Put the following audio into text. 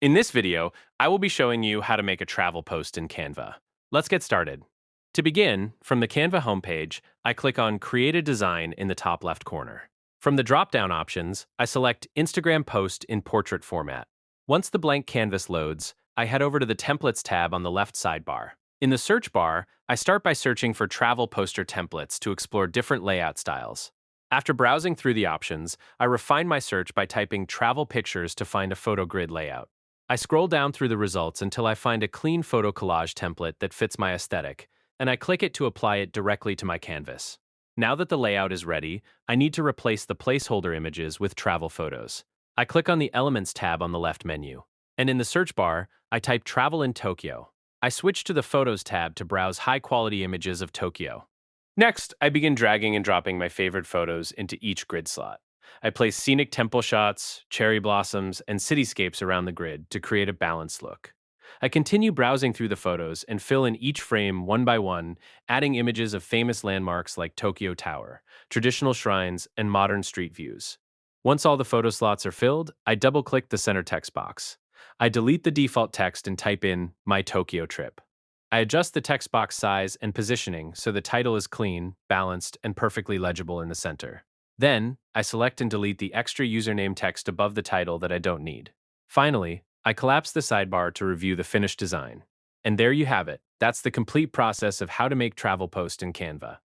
In this video, I will be showing you how to make a travel post in Canva. Let's get started. To begin, from the Canva homepage, I click on Create a Design in the top left corner. From the drop-down options, I select Instagram Post in portrait format. Once the blank canvas loads, I head over to the Templates tab on the left sidebar. In the search bar, I start by searching for travel poster templates to explore different layout styles. After browsing through the options, I refine my search by typing travel pictures to find a photo grid layout. I scroll down through the results until I find a clean photo collage template that fits my aesthetic, and I click it to apply it directly to my canvas. Now that the layout is ready, I need to replace the placeholder images with travel photos. I click on the Elements tab on the left menu, and in the search bar, I type Travel in Tokyo. I switch to the Photos tab to browse high-quality images of Tokyo. Next, I begin dragging and dropping my favorite photos into each grid slot. I place scenic temple shots, cherry blossoms, and cityscapes around the grid to create a balanced look. I continue browsing through the photos and fill in each frame one by one, adding images of famous landmarks like Tokyo Tower, traditional shrines, and modern street views. Once all the photo slots are filled, I double-click the center text box. I delete the default text and type in My Tokyo Trip. I adjust the text box size and positioning so the title is clean, balanced, and perfectly legible in the center. Then, I select and delete the extra username text above the title that I don't need. Finally, I collapse the sidebar to review the finished design. And there you have it. That's the complete process of how to make travel post in Canva.